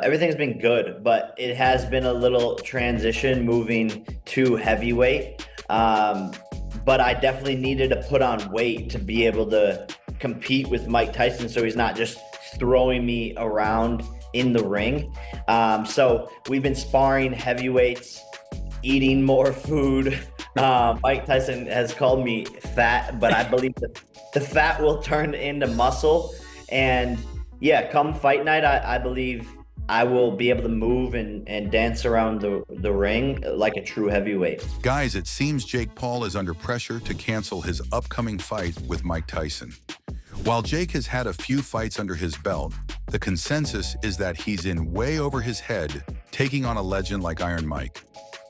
Everything's been good, but it has been a little transition moving to heavyweight. But I definitely needed to put on weight to be able to compete with Mike Tyson, so he's not just throwing me around in the ring. So we've been sparring heavyweights, eating more food. Mike Tyson has called me fat, but I believe that the fat will turn into muscle. And yeah, come fight night, I believe I will be able to move and dance around the ring like a true heavyweight. Guys, it seems Jake Paul is under pressure to cancel his upcoming fight with Mike Tyson. While Jake has had a few fights under his belt, the consensus is that he's in way over his head, taking on a legend like Iron Mike.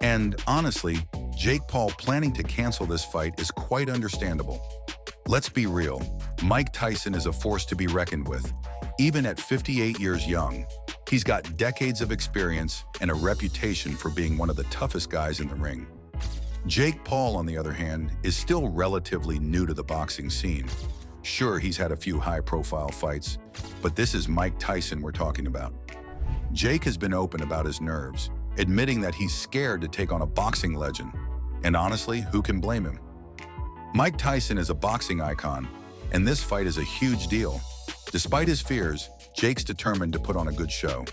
And honestly, Jake Paul planning to cancel this fight is quite understandable. Let's be real, Mike Tyson is a force to be reckoned with, even at 58 years young. He's got decades of experience and a reputation for being one of the toughest guys in the ring. Jake Paul, on the other hand, is still relatively new to the boxing scene. Sure, he's had a few high-profile fights, but this is Mike Tyson we're talking about. Jake has been open about his nerves, admitting that he's scared to take on a boxing legend. And honestly, who can blame him? Mike Tyson is a boxing icon, and this fight is a huge deal. Despite his fears, Jake's determined to put on a good show.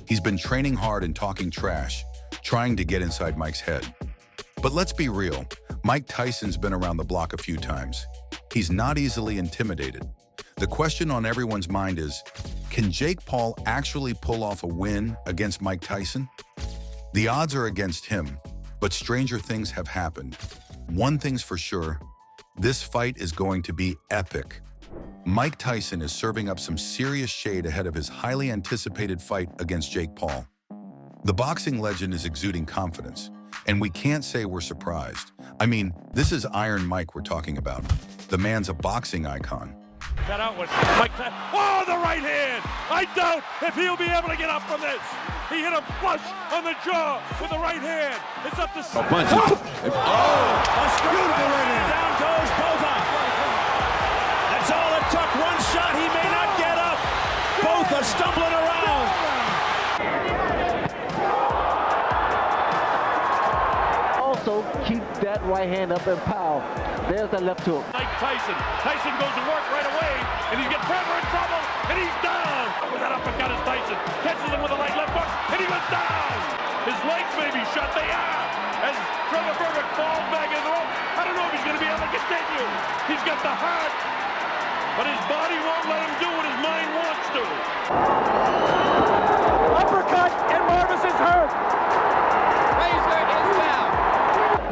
He's been training hard and talking trash, trying to get inside Mike's head. But let's be real, Mike Tyson's been around the block a few times. He's not easily intimidated. The question on everyone's mind is, can Jake Paul actually pull off a win against Mike Tyson? The odds are against him, but stranger things have happened. One thing's for sure, this fight is going to be epic. Mike Tyson is serving up some serious shade ahead of his highly anticipated fight against Jake Paul. The boxing legend is exuding confidence, and we can't say we're surprised. I mean, this is Iron Mike we're talking about. The man's a boxing icon. That out was Mike Tyson. Oh, the right hand! I doubt if he'll be able to get up from this. He hit him flush on the jaw with the right hand. It's up to a bunch. A straight right hand. Down goes Botha. That's all it took. One shot. He may not get up. Botha stumbling around. Also, keep that right hand up and pow. There's that left hook. Mike Tyson. Tyson goes to work right away, and he's got Trevor in trouble, and he's down. With that uppercut is Tyson. Catches him with a light left hook, and he goes down. His legs may be shut. They are. As Trevor Berbick falls back in the rope. I don't know if he's going to be able to continue. He's got the heart, but his body won't let him do what his mind wants to. Uppercut, and Marvis is hurt. Razor is down.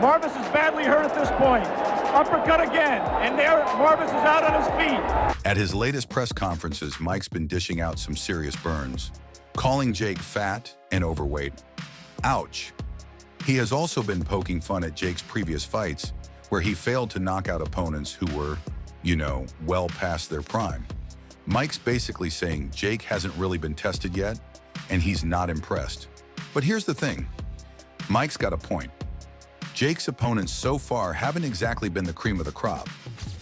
Marvis is badly hurt at this point. Uppercut again, and there Marvis is out on his feet. At his latest press conferences, Mike's been dishing out some serious burns, calling Jake fat and overweight. Ouch. He has also been poking fun at Jake's previous fights, where he failed to knock out opponents who were, well past their prime. Mike's basically saying Jake hasn't really been tested yet, and he's not impressed. But here's the thing, Mike's got a point. Jake's opponents so far haven't exactly been the cream of the crop.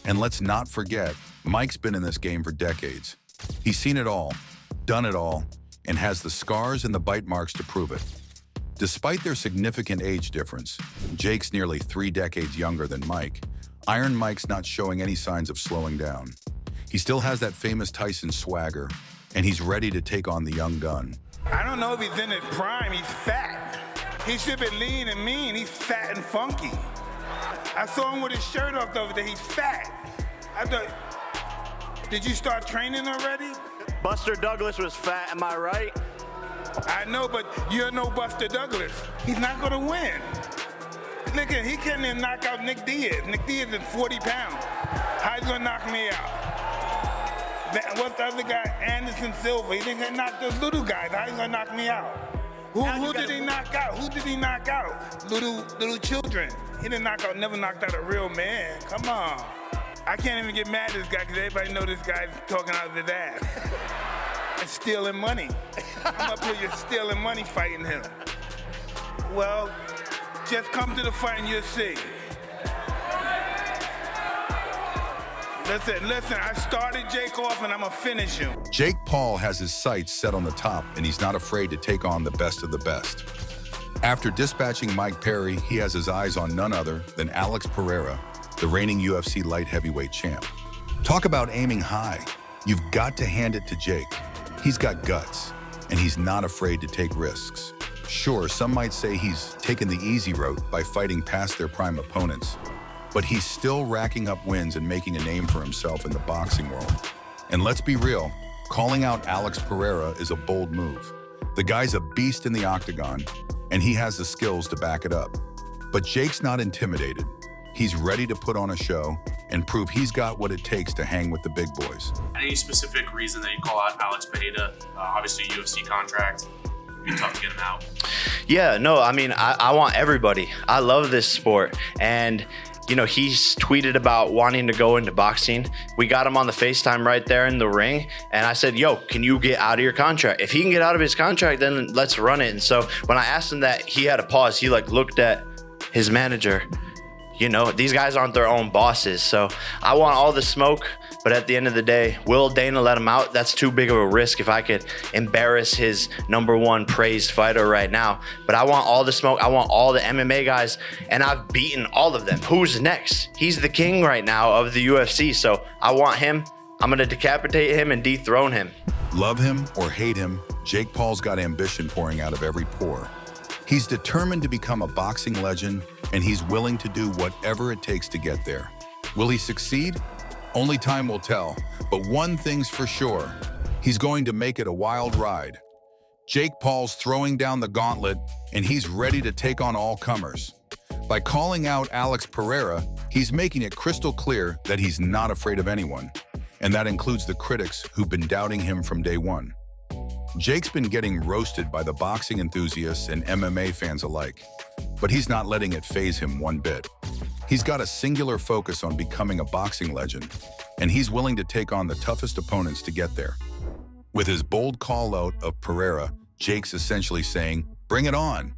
And let's not forget, Mike's been in this game for decades. He's seen it all, done it all, and has the scars and the bite marks to prove it. Despite their significant age difference, Jake's nearly 3 decades younger than Mike, Iron Mike's not showing any signs of slowing down. He still has that famous Tyson swagger, and he's ready to take on the young gun. I don't know if he's in his prime, he's fat. He should be lean and mean, he's fat and funky. I saw him with his shirt off the other day, he's fat. I thought, did you start training already? Buster Douglas was fat, am I right? I know, but you're no Buster Douglas. He's not gonna win. Look at, he couldn't even knock out Nick Diaz. Nick Diaz is 40 pounds. How you gonna knock me out? What's the other guy? Anderson Silva. He didn't knock those little guys. How you gonna knock me out? Who did he knock out? Who did he knock out? Little children. He didn't knock out, never knocked out a real man. Come on. I can't even get mad at this guy because everybody know this guy's talking out of his ass. And stealing money. I'm up here just stealing money fighting him. Well, just come to the fight and you'll see. Listen, I started Jake off and I'm gonna finish him. Jake Paul has his sights set on the top, and he's not afraid to take on the best of the best. After dispatching Mike Perry, he has his eyes on none other than Alex Pereira, the reigning UFC light heavyweight champ. Talk about aiming high. You've got to hand it to Jake. He's got guts, and he's not afraid to take risks. Sure, some might say he's taken the easy route by fighting past their prime opponents, but he's still racking up wins and making a name for himself in the boxing world. And let's be real, calling out Alex Pereira is a bold move. The guy's a beast in the octagon, and he has the skills to back it up. But Jake's not intimidated. He's ready to put on a show and prove he's got what it takes to hang with the big boys. Any specific reason that you call out Alex Pereira? Obviously, UFC contract. It'd be tough to get him out. Yeah, no, I mean, I want everybody. I love this sport. And you know, he's tweeted about wanting to go into boxing. We got him on the FaceTime right there in the ring. And I said, yo, can you get out of your contract? If he can get out of his contract, then let's run it. And so when I asked him that, he had a pause. He like looked at his manager. You know, these guys aren't their own bosses. So I want all the smoke. But at the end of the day, will Dana let him out? That's too big of a risk if I could embarrass his #1 praised fighter right now. But I want all the smoke. I want all the MMA guys, and I've beaten all of them. Who's next? He's the king right now of the UFC, so I want him. I'm gonna decapitate him and dethrone him. Love him or hate him, Jake Paul's got ambition pouring out of every pore. He's determined to become a boxing legend, and he's willing to do whatever it takes to get there. Will he succeed? Only time will tell, but one thing's for sure, he's going to make it a wild ride. Jake Paul's throwing down the gauntlet, and he's ready to take on all comers. By calling out Alex Pereira, he's making it crystal clear that he's not afraid of anyone, and that includes the critics who've been doubting him from day one. Jake's been getting roasted by the boxing enthusiasts and MMA fans alike, but he's not letting it faze him one bit. He's got a singular focus on becoming a boxing legend, and he's willing to take on the toughest opponents to get there. With his bold call-out of Pereira, Jake's essentially saying, bring it on.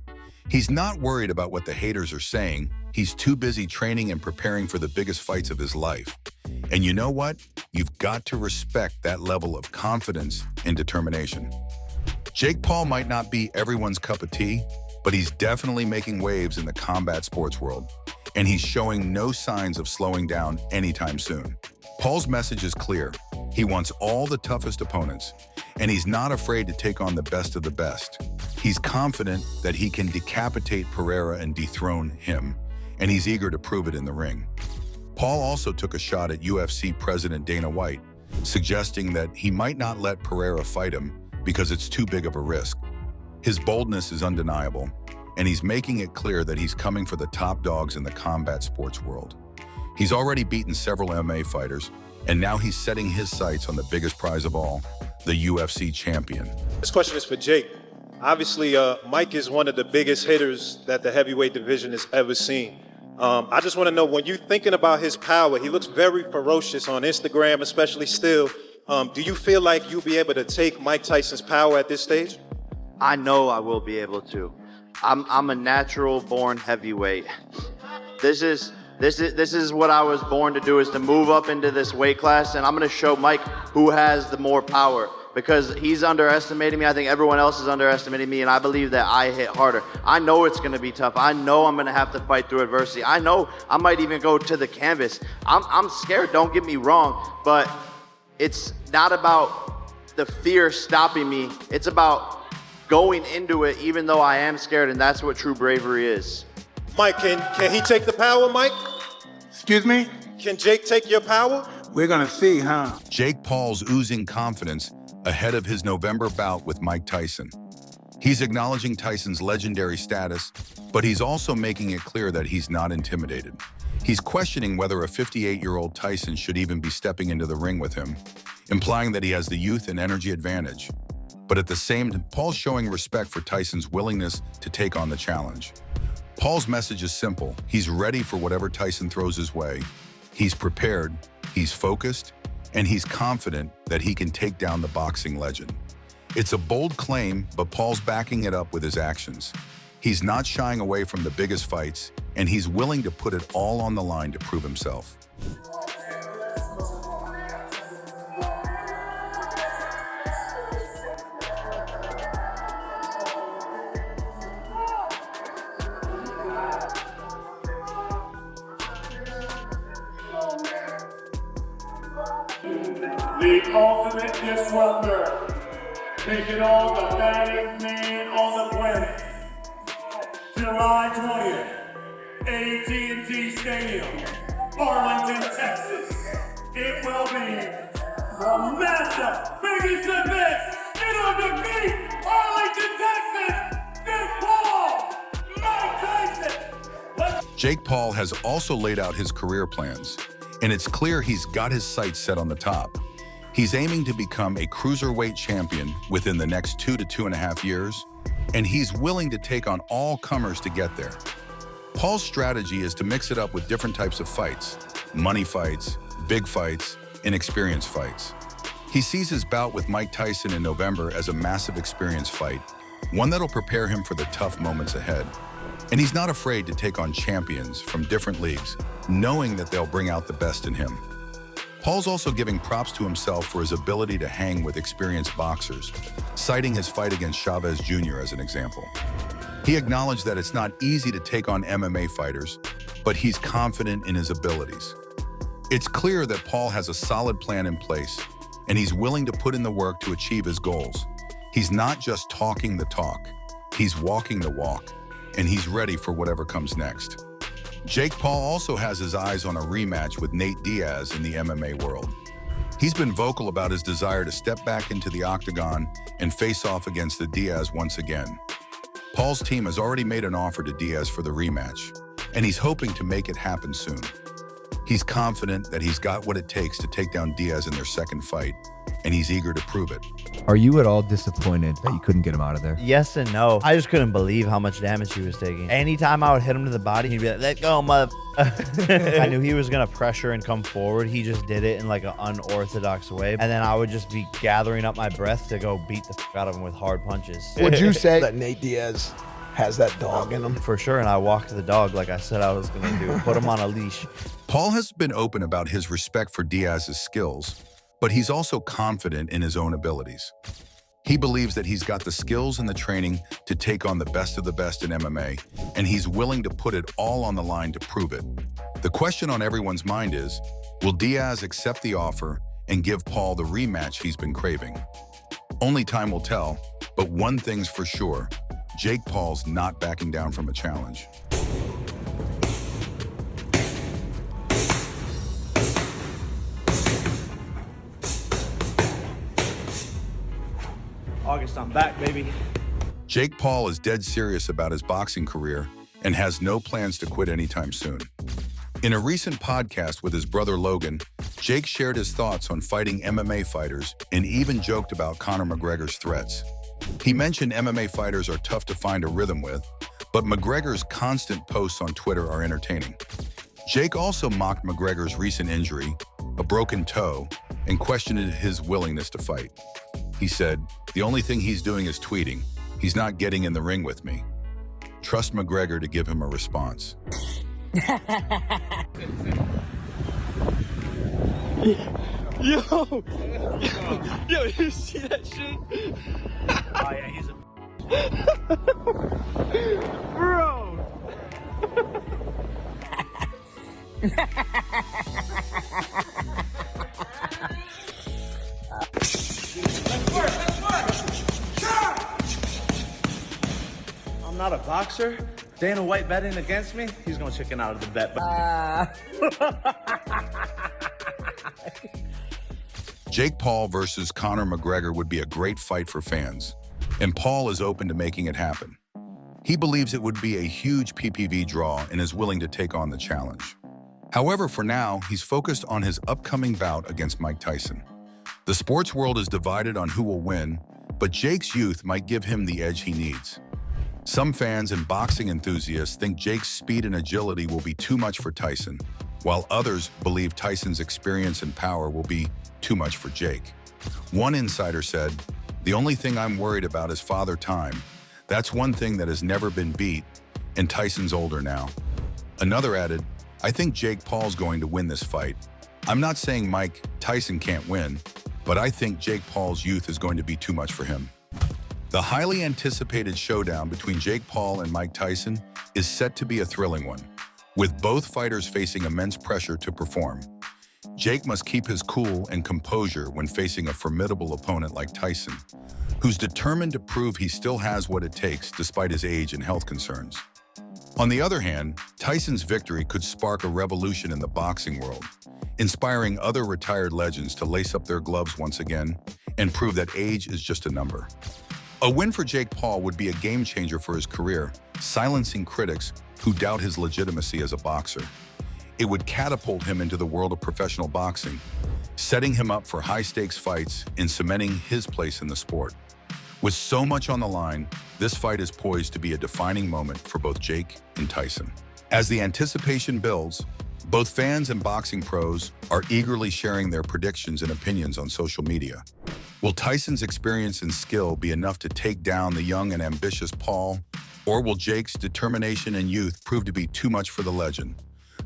He's not worried about what the haters are saying. He's too busy training and preparing for the biggest fights of his life. And you know what? You've got to respect that level of confidence and determination. Jake Paul might not be everyone's cup of tea, but he's definitely making waves in the combat sports world, and he's showing no signs of slowing down anytime soon. Paul's message is clear. He wants all the toughest opponents, and he's not afraid to take on the best of the best. He's confident that he can decapitate Pereira and dethrone him, and he's eager to prove it in the ring. Paul also took a shot at UFC President Dana White, suggesting that he might not let Pereira fight him because it's too big of a risk. His boldness is undeniable, and he's making it clear that he's coming for the top dogs in the combat sports world. He's already beaten several MMA fighters, and now he's setting his sights on the biggest prize of all, the UFC champion. This question is for Jake. Obviously, Mike is one of the biggest hitters that the heavyweight division has ever seen. I just want to know, when you're thinking about his power, he looks very ferocious on Instagram, especially still. Do you feel like you'll be able to take Mike Tyson's power at this stage? I know I will be able to. I'm a natural born heavyweight. This is what I was born to do, is to move up into this weight class, and I'm gonna show Mike who has the more power, because he's underestimating me. I think everyone else is underestimating me, and I believe that I hit harder. I know it's gonna be tough. I know I'm gonna have to fight through adversity. I know I might even go to the canvas. I'm scared, don't get me wrong, but it's not about the fear stopping me. It's about going into it even though I am scared, and that's what true bravery is. Mike, can he take the power, Mike? Excuse me? Can Jake take your power? We're gonna see, huh? Jake Paul's oozing confidence ahead of his November bout with Mike Tyson. He's acknowledging Tyson's legendary status, but he's also making it clear that he's not intimidated. He's questioning whether a 58-year-old Tyson should even be stepping into the ring with him, implying that he has the youth and energy advantage. But at the same time, Paul's showing respect for Tyson's willingness to take on the challenge. Paul's message is simple. He's ready for whatever Tyson throws his way. He's prepared, he's focused, and he's confident that he can take down the boxing legend. It's a bold claim, but Paul's backing it up with his actions. He's not shying away from the biggest fights, and he's willing to put it all on the line to prove himself. The ultimate disruptor. Taking on the baddest man on the planet. July 20th, AT&T Stadium, Arlington, Texas. It will be the massive biggest event in our defeat, Arlington, Texas. Jake Paul, Mike Tyson. Jake Paul has also laid out his career plans, and it's clear he's got his sights set on the top. He's aiming to become a cruiserweight champion within the next 2 to 2.5 years, and he's willing to take on all comers to get there. Paul's strategy is to mix it up with different types of fights: money fights, big fights, and experience fights. He sees his bout with Mike Tyson in November as a massive experience fight, one that'll prepare him for the tough moments ahead. And he's not afraid to take on champions from different leagues, knowing that they'll bring out the best in him. Paul's also giving props to himself for his ability to hang with experienced boxers, citing his fight against Chavez Jr. as an example. He acknowledged that it's not easy to take on MMA fighters, but he's confident in his abilities. It's clear that Paul has a solid plan in place, and he's willing to put in the work to achieve his goals. He's not just talking the talk, he's walking the walk, and he's ready for whatever comes next. Jake Paul also has his eyes on a rematch with Nate Diaz in the MMA world. He's been vocal about his desire to step back into the octagon and face off against the Diaz once again. Paul's team has already made an offer to Diaz for the rematch, and he's hoping to make it happen soon. He's confident that he's got what it takes to take down Diaz in their second fight, and he's eager to prove it. Are you at all disappointed that you couldn't get him out of there? Yes and no. I just couldn't believe how much damage he was taking. Anytime I would hit him to the body, he'd be like, "Let go, mother." I knew he was going to pressure and come forward. He just did it in like an unorthodox way. And then I would just be gathering up my breath to go beat the fuck out of him with hard punches. Would you say that Nate Diaz has that dog in him? For sure, and I walked the dog like I said I was going to do. Put him on a leash. Paul has been open about his respect for Diaz's skills, but he's also confident in his own abilities. He believes that he's got the skills and the training to take on the best of the best in MMA, and he's willing to put it all on the line to prove it. The question on everyone's mind is, will Diaz accept the offer and give Paul the rematch he's been craving? Only time will tell, but one thing's for sure, Jake Paul's not backing down from a challenge. August, I'm back, baby. Jake Paul is dead serious about his boxing career and has no plans to quit anytime soon. In a recent podcast with his brother Logan, Jake shared his thoughts on fighting MMA fighters and even joked about Conor McGregor's threats. He mentioned MMA fighters are tough to find a rhythm with, but McGregor's constant posts on Twitter are entertaining. Jake also mocked McGregor's recent injury, a broken toe, and questioned his willingness to fight. He said, "The only thing he's doing is tweeting. He's not getting in the ring with me." Trust McGregor to give him a response. Yo, you see that shit? Oh, yeah, he's a... Bro. I'm not a boxer. Dana White betting against me, he's gonna chicken out of the bet. Jake Paul versus Conor McGregor would be a great fight for fans, and Paul is open to making it happen. He believes it would be a huge PPV draw and is willing to take on the challenge. However, for now, he's focused on his upcoming bout against Mike Tyson. The sports world is divided on who will win, but Jake's youth might give him the edge he needs. Some fans and boxing enthusiasts think Jake's speed and agility will be too much for Tyson, while others believe Tyson's experience and power will be too much for Jake. One insider said, "The only thing I'm worried about is father time. That's one thing that has never been beat, and Tyson's older now." Another added, "I think Jake Paul's going to win this fight. I'm not saying Mike Tyson can't win, but I think Jake Paul's youth is going to be too much for him." The highly anticipated showdown between Jake Paul and Mike Tyson is set to be a thrilling one, with both fighters facing immense pressure to perform. Jake must keep his cool and composure when facing a formidable opponent like Tyson, who's determined to prove he still has what it takes despite his age and health concerns. On the other hand, Tyson's victory could spark a revolution in the boxing world, inspiring other retired legends to lace up their gloves once again and prove that age is just a number. A win for Jake Paul would be a game changer for his career, silencing critics who doubt his legitimacy as a boxer. It would catapult him into the world of professional boxing, setting him up for high-stakes fights and cementing his place in the sport. With so much on the line, this fight is poised to be a defining moment for both Jake and Tyson. As the anticipation builds, both fans and boxing pros are eagerly sharing their predictions and opinions on social media. Will Tyson's experience and skill be enough to take down the young and ambitious Paul, or will Jake's determination and youth prove to be too much for the legend?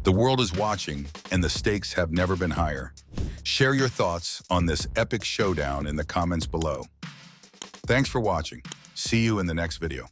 The world is watching, and the stakes have never been higher. Share your thoughts on this epic showdown in the comments below. Thanks for watching. See you in the next video.